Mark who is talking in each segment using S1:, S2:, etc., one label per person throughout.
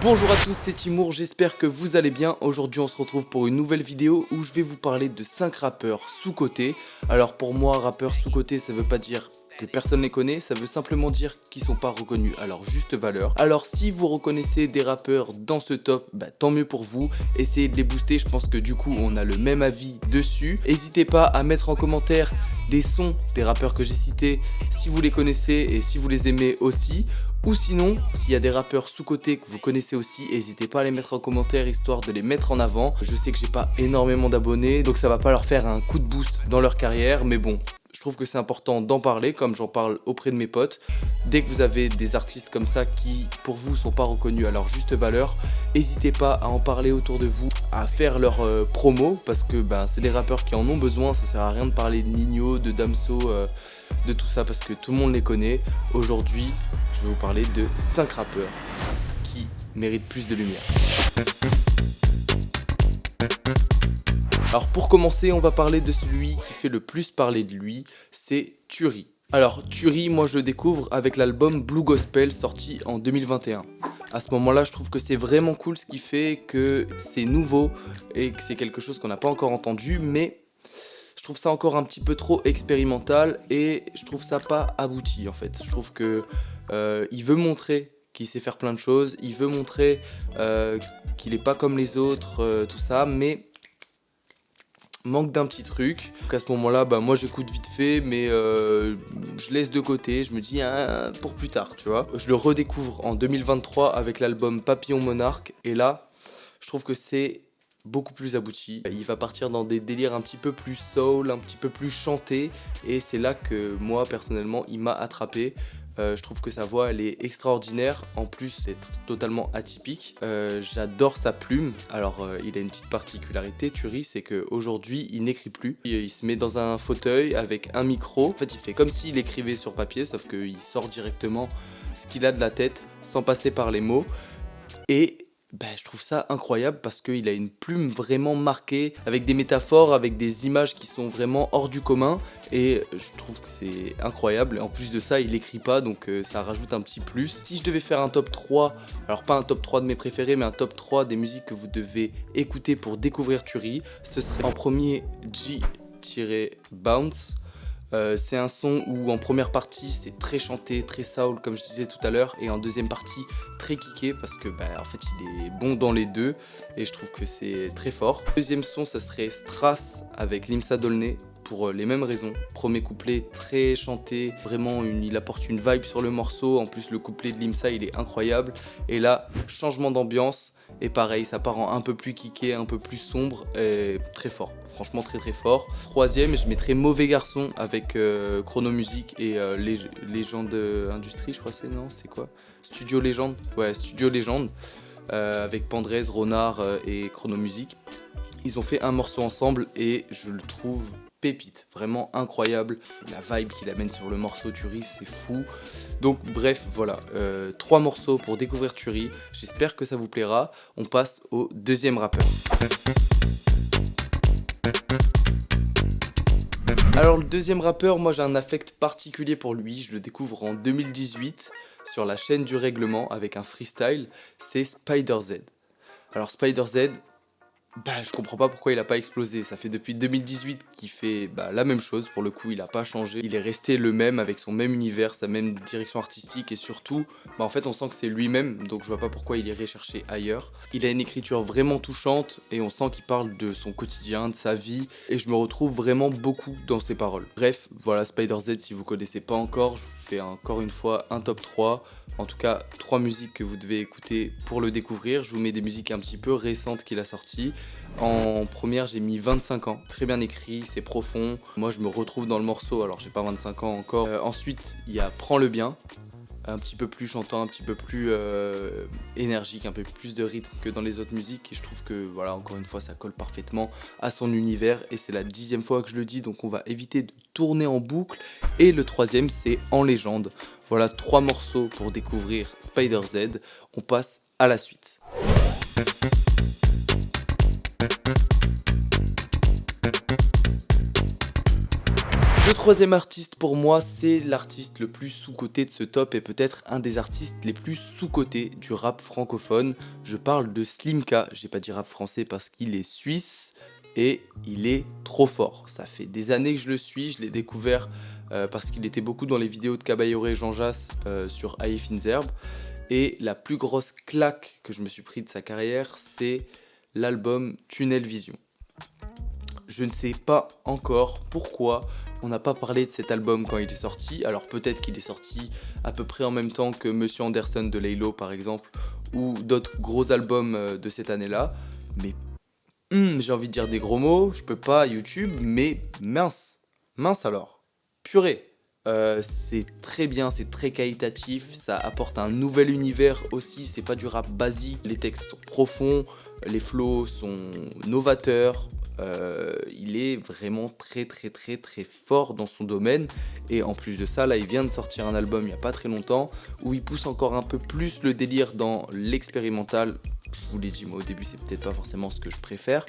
S1: Bonjour à tous, c'est Timour, j'espère que vous allez bien. Aujourd'hui on se retrouve pour une nouvelle vidéo où je vais vous parler de 5 rappeurs sous-cotés. Alors pour moi, rappeurs sous-cotés, ça veut pas dire que personne les connaît, ça veut simplement dire qu'ils sont pas reconnus à leur juste valeur. Alors si vous reconnaissez des rappeurs dans ce top, tant mieux pour vous. Essayez de les booster, je pense que du coup on a le même avis dessus. N'hésitez pas à mettre en commentaire des sons des rappeurs que j'ai cités si vous les connaissez et si vous les aimez aussi. Ou sinon, s'il y a des rappeurs sous-cotés que vous connaissez aussi, n'hésitez pas à les mettre en commentaire histoire de les mettre en avant. Je sais que j'ai pas énormément d'abonnés, donc ça va pas leur faire un coup de boost dans leur carrière, mais bon, je trouve que c'est important d'en parler, comme j'en parle auprès de mes potes. Dès que vous avez des artistes comme ça qui, pour vous, sont pas reconnus à leur juste valeur, n'hésitez pas à en parler autour de vous, à faire leur promo, parce que c'est des rappeurs qui en ont besoin. Ça sert à rien de parler de Nino, de Damso, de tout ça, parce que tout le monde les connaît. Aujourd'hui, je vais vous parler de 5 rappeurs qui méritent plus de lumière. Alors pour commencer, on va parler de celui qui fait le plus parler de lui, c'est Turi. Alors Turi, moi je le découvre avec l'album Blue Gospel sorti en 2021. À ce moment-là, je trouve que c'est vraiment cool ce qui fait que c'est nouveau et que c'est quelque chose qu'on n'a pas encore entendu, mais je trouve ça encore un petit peu trop expérimental et je trouve ça pas abouti en fait. Je trouve que il veut montrer qu'il sait faire plein de choses, il veut montrer qu'il est pas comme les autres, tout ça, mais manque d'un petit truc. Donc à ce moment-là, moi j'écoute vite fait, mais je laisse de côté. Je me dis pour plus tard, tu vois. Je le redécouvre en 2023 avec l'album Papillon Monarque, et là, je trouve que c'est beaucoup plus abouti. Il va partir dans des délires un petit peu plus soul, un petit peu plus chanté, et c'est là que moi personnellement, il m'a attrapé. Je trouve que sa voix elle est extraordinaire, en plus c'est totalement atypique. J'adore sa plume. Alors il a une petite particularité, Turi, c'est qu'aujourd'hui il n'écrit plus. Il se met dans un fauteuil avec un micro. En fait il fait comme s'il écrivait sur papier, sauf qu'il sort directement ce qu'il a de la tête sans passer par les mots. Et je trouve ça incroyable parce qu'il a une plume vraiment marquée, avec des métaphores, avec des images qui sont vraiment hors du commun. Et je trouve que c'est incroyable. En plus de ça, il écrit pas, donc ça rajoute un petit plus. Si je devais faire un top 3, alors pas un top 3 de mes préférés, mais un top 3 des musiques que vous devez écouter pour découvrir Turi, ce serait en premier G-Bounce. C'est un son où en première partie c'est très chanté, très soul comme je disais tout à l'heure, et en deuxième partie très kické parce que en fait il est bon dans les deux et je trouve que c'est très fort. Deuxième son, ça serait Strass avec Limsa Dolné pour les mêmes raisons. Premier couplet très chanté, vraiment il apporte une vibe sur le morceau. En plus le couplet de Limsa il est incroyable, et là changement d'ambiance. Et pareil, ça part en un peu plus kické, un peu plus sombre, et très fort, franchement très très fort. Troisième, je mettrais Mauvais Garçon avec Chrono Music et Légende Industrie, je crois c'est quoi Studio Légende. Ouais, Studio Légende, avec Pandrez, Ronard et Chrono Music. Ils ont fait un morceau ensemble et je le trouve pépite, vraiment incroyable. La vibe qu'il amène sur le morceau Turi, c'est fou. Donc bref, voilà, 3 morceaux pour découvrir Turi. J'espère que ça vous plaira. On passe au deuxième rappeur. Alors le deuxième rappeur, moi j'ai un affect particulier pour lui. Je le découvre en 2018 sur la chaîne du Règlement avec un freestyle. C'est Spider Z. Alors Spider Z, je comprends pas pourquoi il a pas explosé. Ça fait depuis 2018 qu'il fait la même chose. Pour le coup, il a pas changé. Il est resté le même, avec son même univers, sa même direction artistique, et surtout, en fait, on sent que c'est lui-même. Donc je vois pas pourquoi il irait chercher ailleurs. Il a une écriture vraiment touchante et on sent qu'il parle de son quotidien, de sa vie, et je me retrouve vraiment beaucoup dans ses paroles. Bref, voilà Spider Z. Si vous connaissez pas encore, je vous fais encore une fois un top 3. En tout cas, 3 musiques que vous devez écouter pour le découvrir. Je vous mets des musiques un petit peu récentes qu'il a sorties. En première, j'ai mis 25 ans. Très bien écrit, c'est profond. Moi, je me retrouve dans le morceau, alors j'ai pas 25 ans encore. Ensuite, il y a Prends le bien. Un petit peu plus chantant, un petit peu plus énergique, un peu plus de rythme que dans les autres musiques. Et je trouve que, voilà, encore une fois, ça colle parfaitement à son univers. Et c'est la 10e fois que je le dis, donc on va éviter de tourner en boucle. Et le 3e, c'est En légende. Voilà 3 morceaux pour découvrir Spider Z. On passe à la suite. Le troisième artiste pour moi, c'est l'artiste le plus sous-coté de ce top et peut-être un des artistes les plus sous-cotés du rap francophone. Je parle de Slimka, j'ai pas dit rap français parce qu'il est suisse et il est trop fort. Ça fait des années que je le suis, je l'ai découvert parce qu'il était beaucoup dans les vidéos de Caballero et Jean Jass sur Aïe Finzerbe. Et la plus grosse claque que je me suis pris de sa carrière, c'est l'album Tunnel Vision. Je ne sais pas encore pourquoi on n'a pas parlé de cet album quand il est sorti. Alors peut-être qu'il est sorti à peu près en même temps que Monsieur Anderson de Laylo par exemple, ou d'autres gros albums de cette année-là. Mais j'ai envie de dire des gros mots, je peux pas YouTube, mais mince, mince alors, purée. C'est très bien, c'est très qualitatif, ça apporte un nouvel univers aussi, c'est pas du rap basique, les textes sont profonds, les flows sont novateurs, il est vraiment très très très très fort dans son domaine et en plus de ça là il vient de sortir un album il n'y a pas très longtemps où il pousse encore un peu plus le délire dans l'expérimental. Je vous l'ai dit, moi au début c'est peut-être pas forcément ce que je préfère,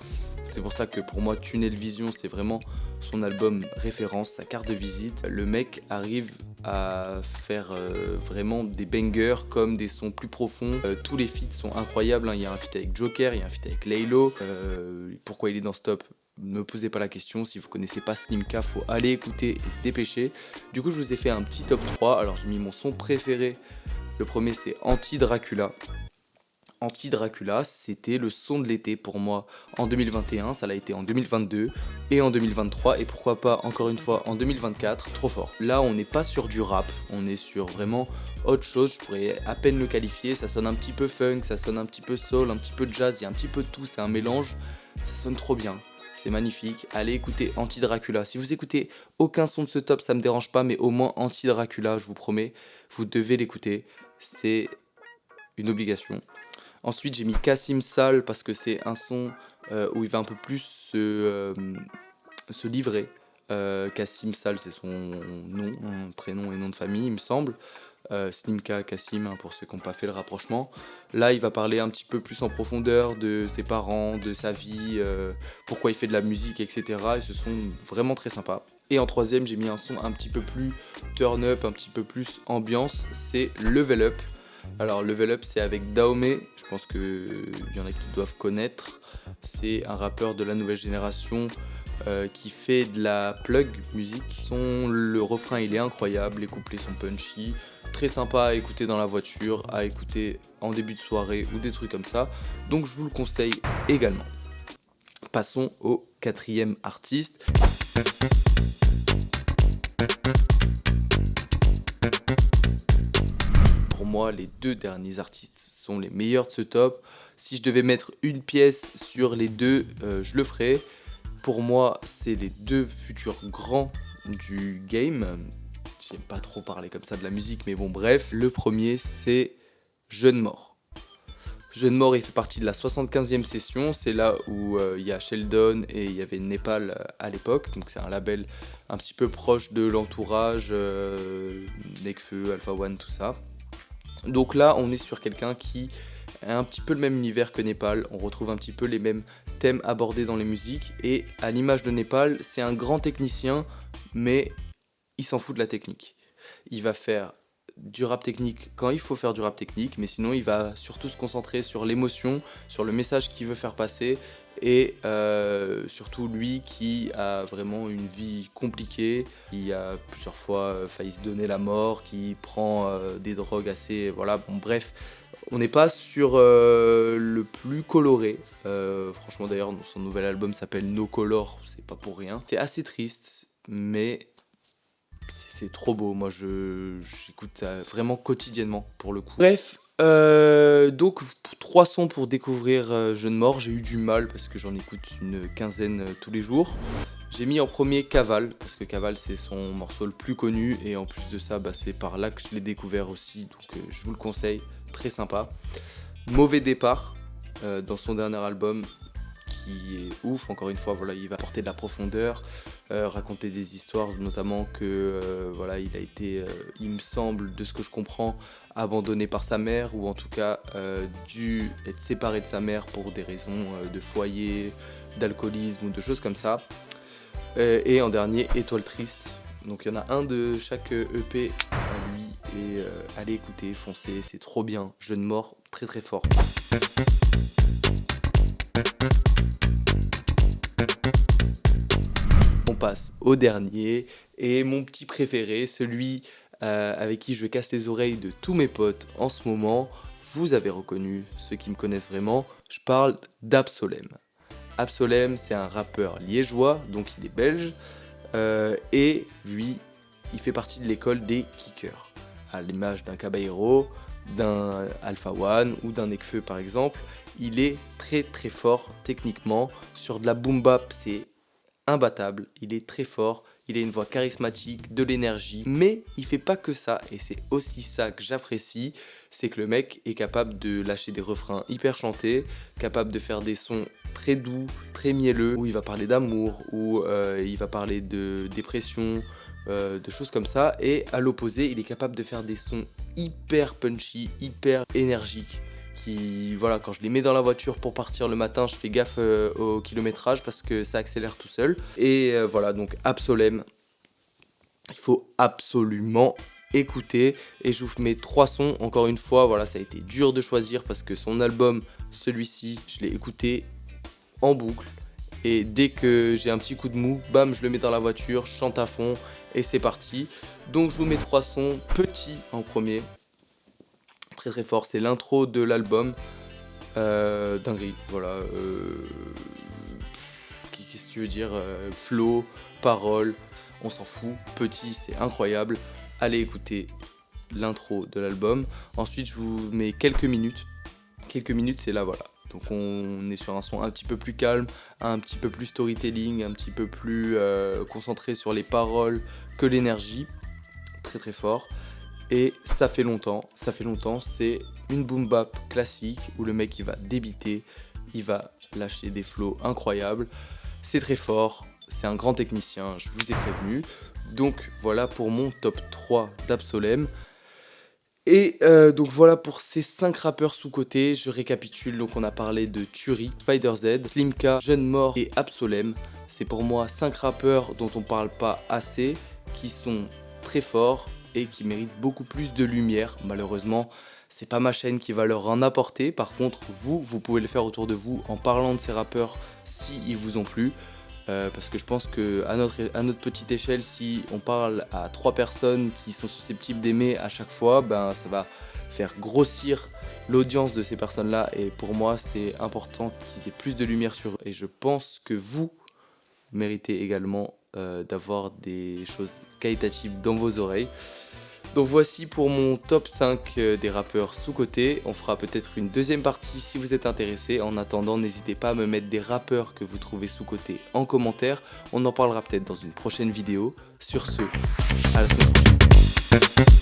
S1: c'est pour ça que pour moi Tunnel Vision c'est vraiment son album référence, sa carte de visite. Le mec arrive à faire vraiment des bangers comme des sons plus profonds. Tous les feats sont incroyables, hein. Il y a un feat avec Joker, il y a un feat avec Laylo. Pourquoi il est dans ce top ? Ne me posez pas la question, si vous connaissez pas Slimka, faut aller écouter et se dépêcher. Du coup je vous ai fait un petit top 3, alors j'ai mis mon son préféré. Le premier c'est Anti-Dracula. Anti-Dracula, c'était le son de l'été pour moi en 2021, ça l'a été en 2022 et en 2023 et pourquoi pas encore une fois en 2024, trop fort. Là on n'est pas sur du rap, on est sur vraiment autre chose, je pourrais à peine le qualifier, ça sonne un petit peu funk, ça sonne un petit peu soul, un petit peu jazz, il y a un petit peu de tout, c'est un mélange, ça sonne trop bien. C'est magnifique, allez écouter Anti-Dracula. Si vous écoutez aucun son de ce top, ça me dérange pas, mais au moins Anti-Dracula, je vous promets, vous devez l'écouter, c'est une obligation. Ensuite, j'ai mis Kassim Sal parce que c'est un son où il va un peu plus se livrer. Kassim Sal, c'est son nom, prénom et nom de famille, il me semble. Slimka, Kassim, hein, pour ceux qui n'ont pas fait le rapprochement. Là, il va parler un petit peu plus en profondeur de ses parents, de sa vie, pourquoi il fait de la musique, etc. Et ce sont vraiment très sympas. Et en troisième, j'ai mis un son un petit peu plus turn up, un petit peu plus ambiance, c'est Level Up. Alors Level Up c'est avec Dahomey, je pense qu'il y en a qui doivent connaître, c'est un rappeur de la nouvelle génération qui fait de la plug musique. Le refrain il est incroyable, les couplets sont punchy, très sympa à écouter dans la voiture, à écouter en début de soirée ou des trucs comme ça, donc je vous le conseille également. Passons au quatrième artiste. Pour moi, les deux derniers artistes sont les meilleurs de ce top. Si je devais mettre une pièce sur les deux, je le ferais. Pour moi, c'est les deux futurs grands du game. J'aime pas trop parler comme ça de la musique, mais bon, bref. Le premier, c'est Jeune Mort. Jeune Mort, il fait partie de la 75e session. C'est là où il y a Sheldon et il y avait Népal à l'époque. Donc c'est un label un petit peu proche de l'entourage, Nekfeu, Alpha One, tout ça. Donc là, on est sur quelqu'un qui a un petit peu le même univers que Népal. On retrouve un petit peu les mêmes thèmes abordés dans les musiques. Et à l'image de Népal, c'est un grand technicien, mais il s'en fout de la technique. Il va faire du rap technique quand il faut faire du rap technique, mais sinon il va surtout se concentrer sur l'émotion, sur le message qu'il veut faire passer. Et surtout lui qui a vraiment une vie compliquée, qui a plusieurs fois failli se donner la mort, qui prend des drogues assez... Voilà, bon bref, on n'est pas sur le plus coloré. Franchement d'ailleurs, son nouvel album s'appelle No Color, c'est pas pour rien. C'est assez triste, mais c'est trop beau, moi j'écoute ça vraiment quotidiennement pour le coup. Bref, donc 3 sons pour découvrir Jeune Mort, j'ai eu du mal parce que j'en écoute une quinzaine tous les jours. J'ai mis en premier Cavale, parce que Cavale c'est son morceau le plus connu et en plus de ça c'est par là que je l'ai découvert aussi, donc je vous le conseille, très sympa. Mauvais Départ, dans son dernier album, qui est ouf, encore une fois, voilà, il va apporter de la profondeur, raconter des histoires, notamment que voilà, il a été, il me semble, de ce que je comprends, abandonné par sa mère, ou en tout cas dû être séparé de sa mère pour des raisons de foyer, d'alcoolisme ou de choses comme ça. Et en dernier, Étoile Triste, Donc il y en a un de chaque EP à lui et allez écouter, foncez, c'est trop bien. Jeune mort, très très fort. On passe au dernier et mon petit préféré, celui avec qui je casse les oreilles de tous mes potes en ce moment. Vous avez reconnu, ceux qui me connaissent vraiment, je parle d'Absolem. Absolem, c'est un rappeur liégeois, donc il est belge, et lui, il fait partie de l'école des kickers, à l'image d'un Caballero, d'un Alpha One ou d'un Nekfeu par exemple. Il est très très fort techniquement, sur de la boom bap, c'est imbattable, il est très fort, il a une voix charismatique, de l'énergie, mais il fait pas que ça, et c'est aussi ça que j'apprécie, c'est que le mec est capable de lâcher des refrains hyper chantés, capable de faire des sons très doux, très mielleux, où il va parler d'amour, où il va parler de dépression, de choses comme ça, et à l'opposé, il est capable de faire des sons hyper punchy, hyper énergiques, voilà, quand je les mets dans la voiture pour partir le matin, je fais gaffe au kilométrage parce que ça accélère tout seul. Et voilà, donc Absolem, il faut absolument écouter. Et je vous mets 3 sons, encore une fois, voilà, ça a été dur de choisir parce que son album, celui-ci, je l'ai écouté en boucle. Et dès que j'ai un petit coup de mou, bam, je le mets dans la voiture, je chante à fond et c'est parti. Donc je vous mets 3 sons, petits en premier. Très très fort, c'est l'intro de l'album, dinguerie, voilà, qu'est-ce que tu veux dire, flow, paroles, on s'en fout, petit, c'est incroyable, allez écouter l'intro de l'album. Ensuite je vous mets quelques minutes c'est là, voilà, donc on est sur un son un petit peu plus calme, un petit peu plus storytelling, un petit peu plus concentré sur les paroles que l'énergie, très très fort. Et ça fait longtemps, c'est une boom bap classique où le mec il va débiter, il va lâcher des flows incroyables, c'est très fort, c'est un grand technicien, je vous ai prévenu. Donc voilà pour mon top 3 d'Absolem. Et donc voilà pour ces 5 rappeurs sous-cotés, je récapitule, donc on a parlé de Turi, Spider Z, Slimka, Jeune Mort et Absolem. C'est pour moi 5 rappeurs dont on parle pas assez, qui sont très forts et qui méritent beaucoup plus de lumière. Malheureusement, c'est pas ma chaîne qui va leur en apporter. Par contre, vous pouvez le faire autour de vous en parlant de ces rappeurs si ils vous ont plu. Parce que je pense qu'à notre petite échelle, si on parle à 3 personnes qui sont susceptibles d'aimer à chaque fois, ben, ça va faire grossir l'audience de ces personnes-là. Et pour moi, c'est important qu'ils aient plus de lumière sur eux. Et je pense que vous méritez également d'avoir des choses qualitatives dans vos oreilles. Donc voici pour mon top 5 des rappeurs sous-cotés. On fera peut-être une deuxième partie si vous êtes intéressé. En attendant, n'hésitez pas à me mettre des rappeurs que vous trouvez sous-cotés en commentaire. On en parlera peut-être dans une prochaine vidéo. Sur ce, à la semaine prochaine.